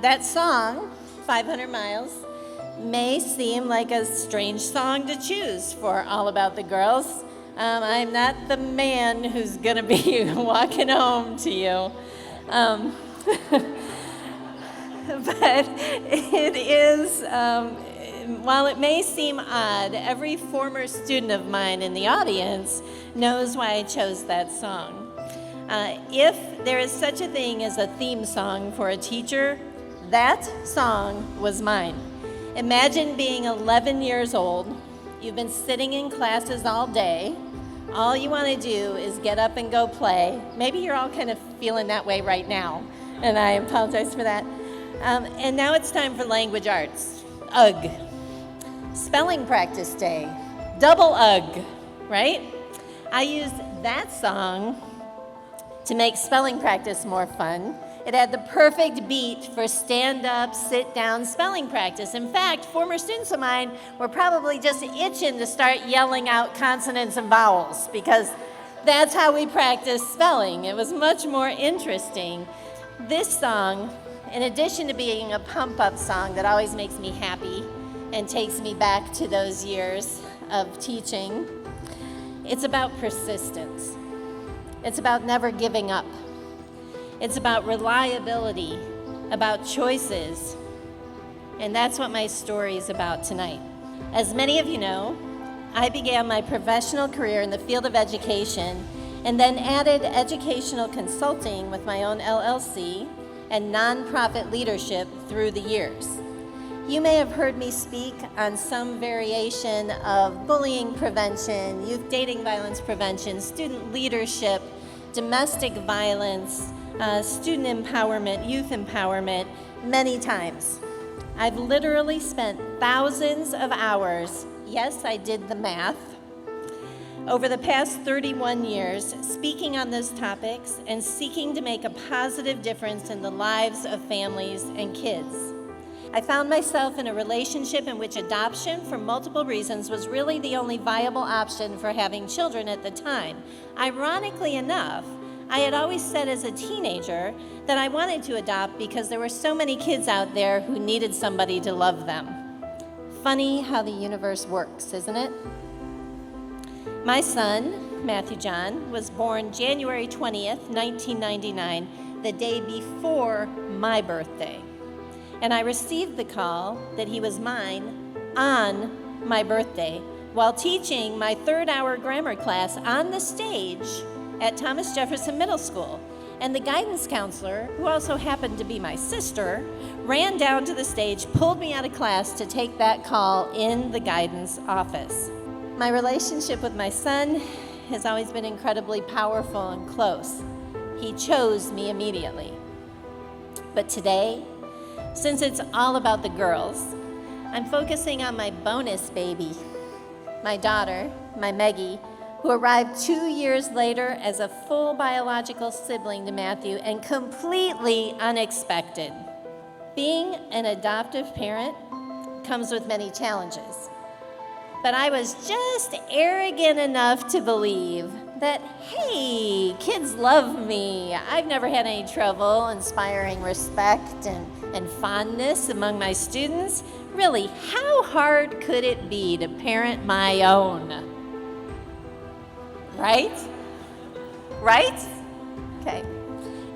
That song, 500 Miles, may seem like a strange song to choose for All About the Girls. I'm not the man who's going to be walking home to you. But it is, while it may seem odd, every former student of mine in the audience knows why I chose that song. If there is such a thing as a theme song for a teacher, that song was mine. Imagine being 11 years old. You've been sitting in classes all day. All you want to do is get up and go play. Maybe you're all kind of feeling that way right now, and I apologize for that. And now it's time for language arts. Ugh. Spelling practice day. Double ugh, right? I used that song to make spelling practice more fun. It had the perfect beat for stand-up, sit-down spelling practice. In fact, former students of mine were probably just itching to start yelling out consonants and vowels because that's how we practice spelling. It was much more interesting. This song, in addition to being a pump-up song that always makes me happy and takes me back to those years of teaching, it's about persistence. It's about never giving up. It's about reliability, about choices, and that's what my story is about tonight. As many of you know, I began my professional career in the field of education and then added educational consulting with my own LLC and nonprofit leadership through the years. You may have heard me speak on some variation of bullying prevention, youth dating violence prevention, student leadership, domestic violence, student empowerment, youth empowerment, many times. I've literally spent thousands of hours, yes, I did the math, over the past 31 years speaking on those topics and seeking to make a positive difference in the lives of families and kids. I found myself in a relationship in which adoption, for multiple reasons, was really the only viable option for having children at the time. Ironically enough, I had always said as a teenager that I wanted to adopt because there were so many kids out there who needed somebody to love them. Funny how the universe works, isn't it? My son, Matthew John, was born January 20th, 1999, the day before my birthday. And I received the call that he was mine on my birthday while teaching my third-hour grammar class on the stage at Thomas Jefferson Middle School. And the guidance counselor, who also happened to be my sister, ran down to the stage, pulled me out of class to take that call in the guidance office. My relationship with my son has always been incredibly powerful and close. He chose me immediately. But today, since it's all about the girls, I'm focusing on my bonus baby, my daughter, my Maggie, who arrived 2 years later as a full biological sibling to Matthew and completely unexpected. Being an adoptive parent comes with many challenges, but I was just arrogant enough to believe that, hey, kids love me. I've never had any trouble inspiring respect and fondness among my students. Really, how hard could it be to parent my own? Right? Right? Okay.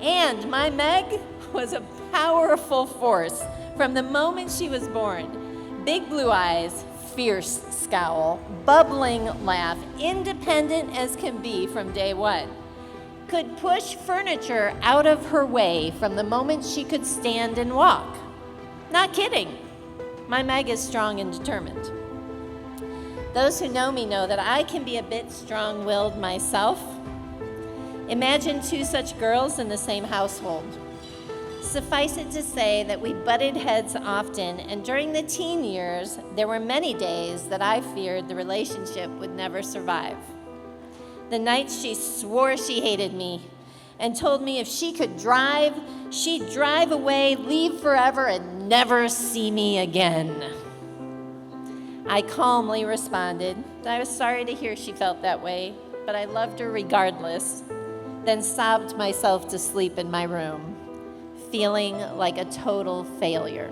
And my Meg was a powerful force from the moment she was born. Big blue eyes, fierce scowl, bubbling laugh, independent as can be from day one. Could push furniture out of her way from the moment she could stand and walk. Not kidding. My Meg is strong and determined. Those who know me know that I can be a bit strong-willed myself. Imagine two such girls in the same household. Suffice it to say that we butted heads often, and during the teen years, there were many days that I feared the relationship would never survive. The nights she swore she hated me and told me if she could drive, she'd drive away, leave forever, and never see me again. I calmly responded that I was sorry to hear she felt that way, but I loved her regardless, then sobbed myself to sleep in my room, feeling like a total failure.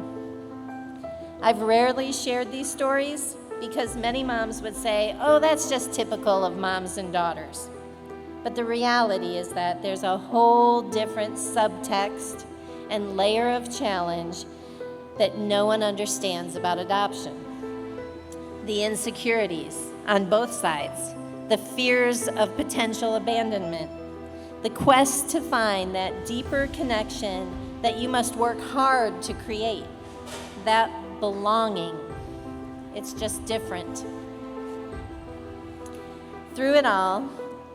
I've rarely shared these stories because many moms would say, oh, that's just typical of moms and daughters. But the reality is that there's a whole different subtext and layer of challenge that no one understands about adoption. The insecurities on both sides, the fears of potential abandonment, the quest to find that deeper connection that you must work hard to create, that belonging. It's just different. Through it all,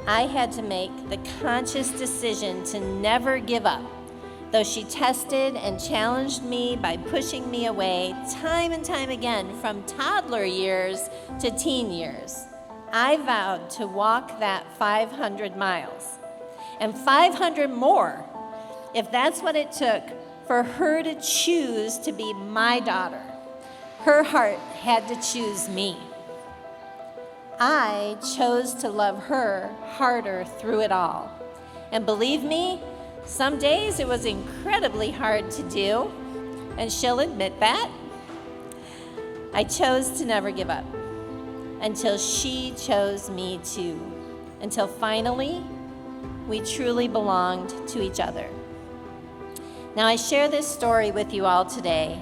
I had to make the conscious decision to never give up. Though she tested and challenged me by pushing me away time and time again from toddler years to teen years, I vowed to walk that 500 miles and 500 more if that's what it took for her to choose to be my daughter. Her heart had to choose me. I chose to love her harder through it all. And believe me, some days it was incredibly hard to do, and she'll admit that. I chose to never give up until she chose me to, until finally we truly belonged to each other. Now, I share this story with you all today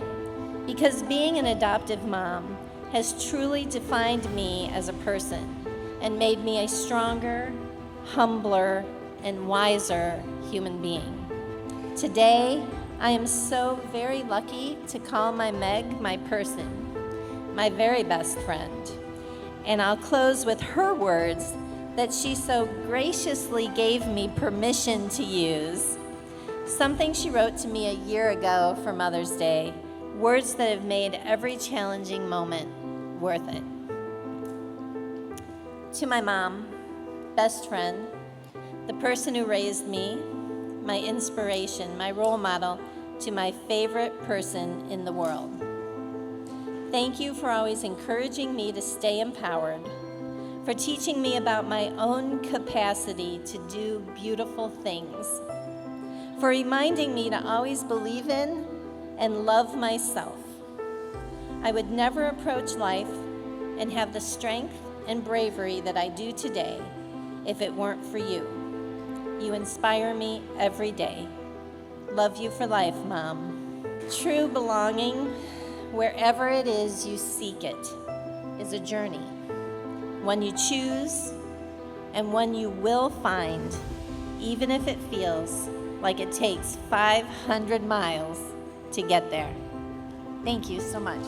because being an adoptive mom has truly defined me as a person and made me a stronger, humbler, and wiser human being. Today, I am so very lucky to call my Meg my person, my very best friend. And I'll close with her words that she so graciously gave me permission to use. Something she wrote to me a year ago for Mother's Day, words that have made every challenging moment worth it. To my mom, best friend, the person who raised me, my inspiration, my role model, to my favorite person in the world. Thank you for always encouraging me to stay empowered, for teaching me about my own capacity to do beautiful things, for reminding me to always believe in and love myself. I would never approach life and have the strength and bravery that I do today if it weren't for you. You inspire me every day. Love you for life, Mom. True belonging, wherever it is you seek it, is a journey. One you choose and one you will find, even if it feels like it takes 500 miles to get there. Thank you so much.